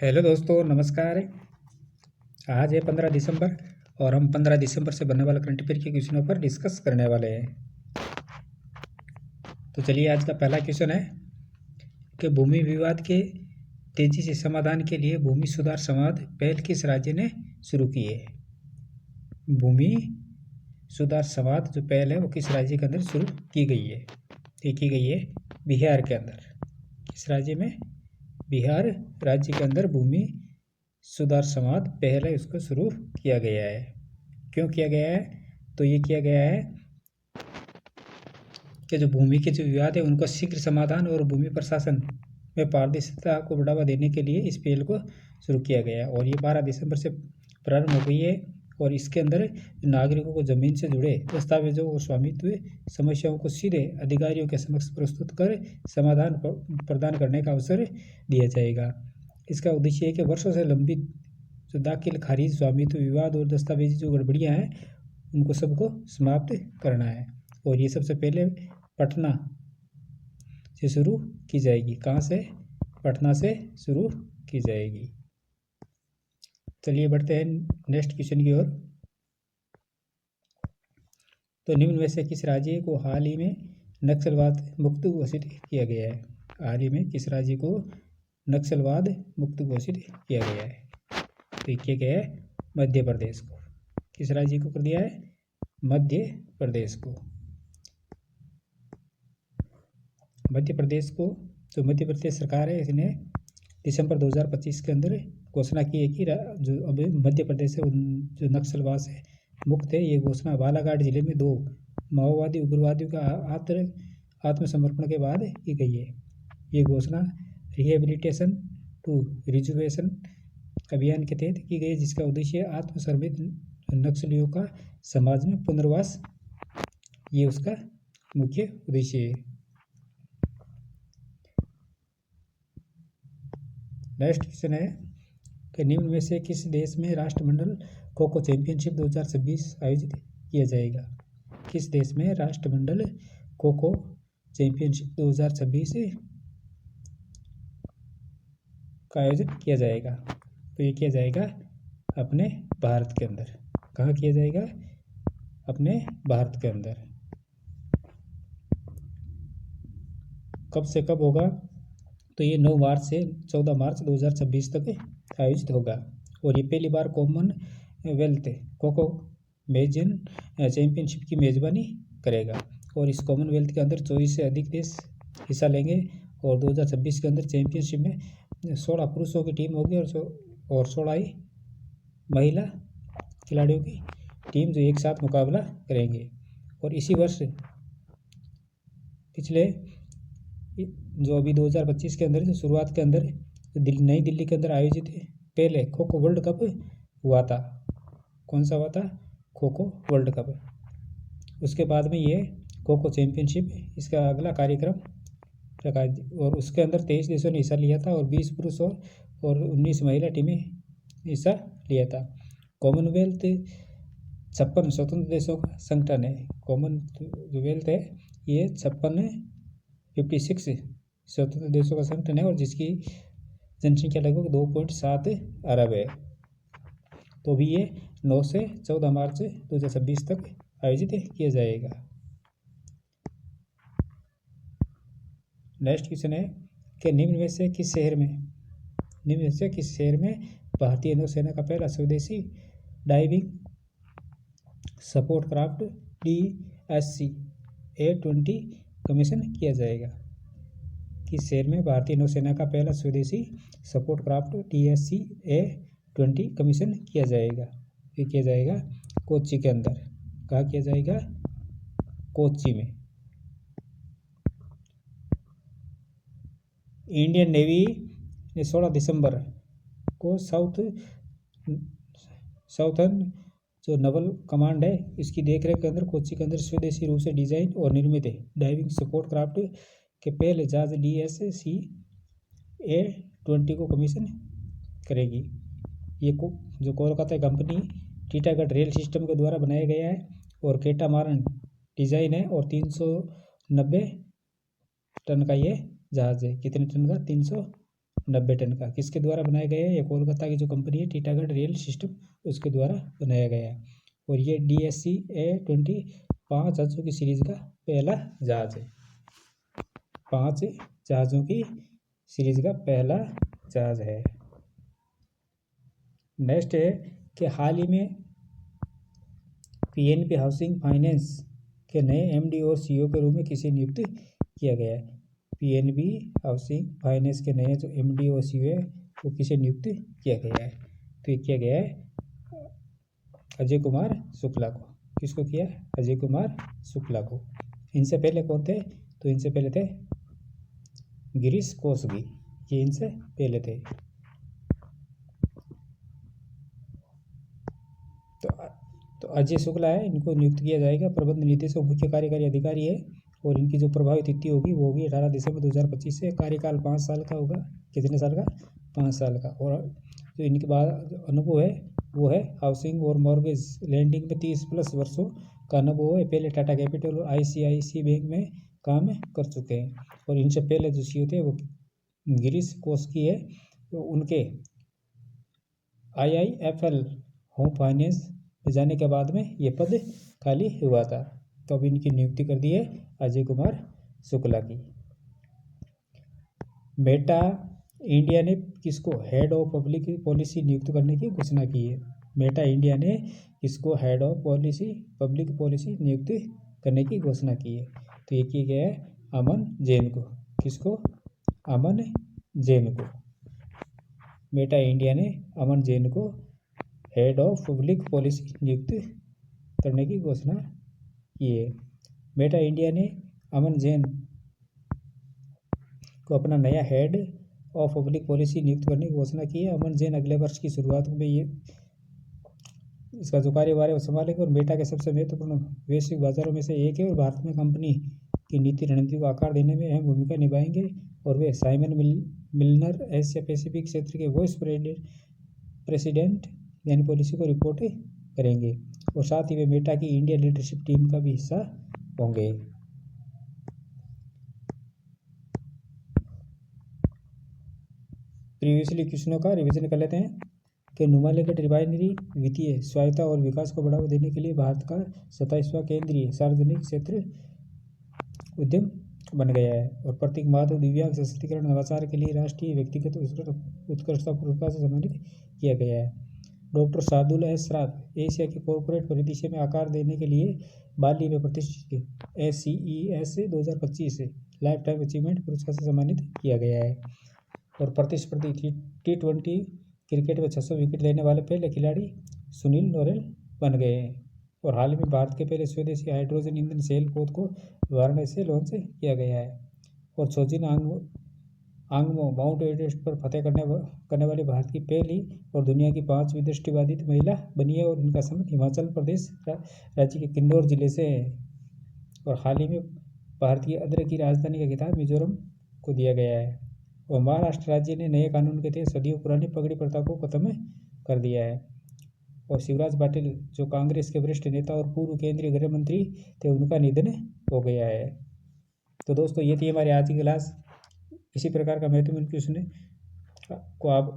Hello दोस्तों, नमस्कार। आज है 15 दिसंबर और हम 15 दिसंबर से बनने वाले करंट अफेयर के क्वेश्चनों पर डिस्कस करने वाले हैं। तो चलिए, आज का पहला क्वेश्चन है कि भूमि विवाद के तेजी से समाधान के लिए भूमि सुधार संवाद पहल किस राज्य ने शुरू की है। भूमि सुधार संवाद जो पहल है वो किस राज्य के अंदर शुरू की गई है। ये की गई है बिहार के अंदर। किस राज्य में? बिहार राज्य के अंदर भूमि सुधार संवाद पहल है, उसको शुरू किया गया है। क्यों किया गया है? तो ये किया गया है कि जो भूमि के जो विवाद है उनका शीघ्र समाधान और भूमि प्रशासन में पारदर्शिता को बढ़ावा देने के लिए इस पहल को शुरू किया गया है। और ये 12 दिसंबर से प्रारंभ हो गई है। और इसके अंदर नागरिकों को जमीन से जुड़े दस्तावेजों और स्वामित्व समस्याओं को सीधे अधिकारियों के समक्ष प्रस्तुत कर समाधान प्रदान करने का अवसर दिया जाएगा। इसका उद्देश्य है कि वर्षों से लंबित जो दाखिल खारिज स्वामित्व विवाद और दस्तावेजी जो गड़बड़ियाँ हैं उनको सबको समाप्त करना है। और ये सबसे पहले पटना से शुरू की जाएगी। कहाँ से? पटना से शुरू की जाएगी। चलिए बढ़ते हैं नेक्स्ट क्वेश्चन की ओर। तो निम्न में से किस राज्य को हाल ही में नक्सलवाद मुक्त घोषित किया गया है? हाल ही में किस राज्य को नक्सलवाद मुक्त घोषित किया गया है? तो ये किया गया है मध्य प्रदेश को। किस राज्य को कर दिया है? मध्य प्रदेश को। मध्य प्रदेश को जो मध्य प्रदेश सरकार है इसने दिसंबर 2025 के अंदर घोषणा की है कि जो अब मध्य प्रदेश है जो नक्सलवाद से मुक्त है। ये घोषणा बालाघाट जिले में 2 माओवादी उग्रवादियों का आत्मसमर्पण के बाद की गई है। ये घोषणा रिहेबिलिटेशन टू रिजुवेशन अभियान के तहत की गई, जिसका उद्देश्य आत्मसमर्पित नक्सलियों का समाज में पुनर्वास, ये उसका मुख्य उद्देश्य है। नेक्स्ट क्वेश्चन है कि निम्न में से किस देश में राष्ट्रमंडल खो खो चैंपियनशिप 2026 आयोजित किया जाएगा? किस देश में राष्ट्रमंडल खो खो चैंपियनशिप 2026 का आयोजन किया जाएगा? तो ये किया जाएगा अपने भारत के अंदर। कहाँ किया जाएगा? अपने भारत के अंदर। कब से कब होगा? तो ये 9 मार्च से 14 मार्च 2026 तक आयोजित होगा। और ये पहली बार कॉमनवेल्थ खो खो मेजन चैंपियनशिप की मेजबानी करेगा। और इस कॉमनवेल्थ के अंदर 24 से अधिक देश हिस्सा लेंगे। और 2026 के अंदर चैंपियनशिप में 16 पुरुषों की टीम होगी और 16 ही महिला खिलाड़ियों की टीम जो एक साथ मुकाबला करेंगे। और इसी वर्ष पिछले जो अभी 2025 के अंदर जो शुरुआत के अंदर नई दिल्ली के अंदर आयोजित पहले खो खो वर्ल्ड कप हुआ था। कौन सा हुआ था? Kho kho world cup. उसके बाद में ये खो खो चैंपियनशिप इसका अगला कार्यक्रम रखा और उसके अंदर 23 देशों ने हिस्सा लिया था और 20 पुरुष और 19 महिला टीमें हिस्सा लिया था। कॉमनवेल्थ 56 स्वतंत्र देशों का संगठन है। कॉमनवेल्थ है ये 56 स्वतंत्र देशों का संगठन है और जिसकी जनसंख्या लगभग 2.7 अरब है। तो भी ये 9 से 14 मार्च 2026 तक आयोजित किया जाएगा। नेक्स्ट क्वेश्चन है कि निम्न में से किस शहर में भारतीय नौसेना का पहला स्वदेशी diving support craft DSC-A-20 commission किया जाएगा? किस शहर में भारतीय नौसेना का पहला स्वदेशी सपोर्ट क्राफ्ट DSC-A-20 कमीशन किया जाएगा? ये किया जाएगा कोच्चि के अंदर। कहाँ किया जाएगा? कोच्चि में। इंडियन नेवी ने 16 दिसंबर को साउथर्न जो नवल कमांड है इसकी देखरेख के अंदर कोच्चि के अंदर स्वदेशी रूप से डिजाइन और निर्मित डाइविंग सपोर्ट क्राफ्ट के पहले जहाज DSC-A-20 को कमीशन करेगी। ये जो Kolkata company Titagarh rail system के द्वारा बनाया गया है और कैटामारन डिजाइन है और 390 टन का ये जहाज है। कितने टन का? 90 टन का। किसके द्वारा बनाया गया है? ये कोलकाता की जो कंपनी है टीटागढ़ रेल सिस्टम, उसके द्वारा बनाया गया है। और ये DSC A20 5 जहाज़ों की सीरीज का पहला जहाज है। 5 जहाज़ों की सीरीज का पहला जहाज है। नेक्स्ट है कि हाल ही में PNB हाउसिंग फाइनेंस के नए MD और CEO के रूप में किसे नियुक्त किया गया है? PNB हाउसिंग फाइनेंस के नए जो MD और CEO है वो किसे नियुक्त किया गया है? तो ये किया गया है अजय कुमार शुक्ला को। किसको किया? अजय कुमार शुक्ला को। इनसे पहले कौन थे? तो इनसे पहले थे गिरीश कोसगी, ये इनसे पहले थे। तो अजय शुक्ला है, इनको नियुक्त किया जाएगा प्रबंध निदेशक मुख्य कार्यकारी अधिकारी है। और इनकी जो प्रभावी तिथि होगी वो होगी 18 दिसंबर 2025 से। कार्यकाल 5 साल का होगा। कितने साल का? 5 साल का। और जो इनके बाद अनुभव है वो है हाउसिंग और मॉर्गेज लैंडिंग में 30+ वर्षों का अनुभव है। पहले टाटा कैपिटल और ICICI बैंक में काम कर चुके हैं। और इनसे पहले जो CEO थे वो गिरीश कोसगी है, तो उनके IIFL होम फाइनेंस जाने के बाद में ये पद खाली हुआ था। तो अब इनकी नियुक्ति कर दी है अजय कुमार शुक्ला की। मेटा इंडिया ने किसको हेड ऑफ पब्लिक पॉलिसी नियुक्त करने की घोषणा की है? मेटा इंडिया ने किसको हेड ऑफ पब्लिक पॉलिसी नियुक्त करने की घोषणा की है? तो ये किया गया है अमन जैन को। किसको? अमन जैन को। मेटा इंडिया ने अमन जैन को हेड ऑफ पब्लिक पॉलिसी नियुक्त करने की घोषणा की है। मेटा इंडिया ने अमन जैन को अपना नया हेड ऑफ पब्लिक पॉलिसी नियुक्त करने की घोषणा की है। अमन जैन अगले वर्ष की शुरुआत में ये इसका जो कार्यभार है वो संभालेंगे। और मेटा के सबसे महत्वपूर्ण वैश्विक बाजारों में से एक है और भारत में कंपनी की नीति रणनीति को आकार देने में अहम भूमिका निभाएंगे। और वे साइमन मिलनर एशिया पैसिफिक क्षेत्र के वाइस प्रेसिडेंट यानी पॉलिसी को रिपोर्ट करेंगे। और साथ ही वे मेटा की इंडिया लीडरशिप टीम का भी हिस्सा होंगे। प्रीवियसली क्वेश्चनों का रिवीजन कर लेते हैं कि नुमालीगढ़ रिफाइनरी वित्तीय स्वायत्तता और विकास को बढ़ावा देने के लिए भारत का 27वां केंद्रीय सार्वजनिक क्षेत्र उद्यम बन गया है। और प्रतीक माधव दिव्यांग सशक्तिकरण नवाचार के लिए राष्ट्रीय व्यक्तिगत उत्कृष्टता पुरस्कार से सम्मानित किया गया है। Doctor Shardul S Shroff Asia के कॉर्पोरेट परिदृश्य में आकार देने के लिए बाली में प्रतिष्ठित SCES 2025 से लाइफ टाइम अचीवमेंट पुरस्कार से सम्मानित किया गया है। और प्रतिस्पर्धी T20 क्रिकेट में 600 विकेट लेने वाले पहले खिलाड़ी सुनील नोरेल बन गए हैं। और हाल में भारत के पहले स्वदेशी हाइड्रोजन ईंधन सेल पोत को वाराणसी से लॉन्च किया गया है। और छोजिन आंगमो माउंट एवरेस्ट पर फतेह करने वाली भारत की पहली और दुनिया की 5वीं दृष्टिबाधित महिला बनी है। और इनका संबंध हिमाचल प्रदेश राज्य के किन्नौर जिले से है। और हाल ही में भारतीय अदरक की राजधानी का खिताब मिजोरम को दिया गया है। और महाराष्ट्र राज्य ने नए कानून के तहत सदियों पुरानी पगड़ी प्रथा को खत्म कर दिया है। और शिवराज पाटिल जो कांग्रेस के वरिष्ठ नेता और पूर्व केंद्रीय गृह मंत्री थे, उनका निधन हो गया है। तो दोस्तों ये थी हमारी आज की क्लास। इसी प्रकार का महत्वपूर्ण क्वेश्चन को आप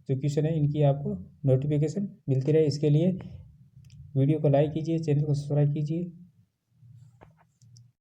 जो क्वेश्चन है इनकी आपको नोटिफिकेशन मिलती रहे, इसके लिए वीडियो को लाइक कीजिए, चैनल को सब्सक्राइब कीजिए।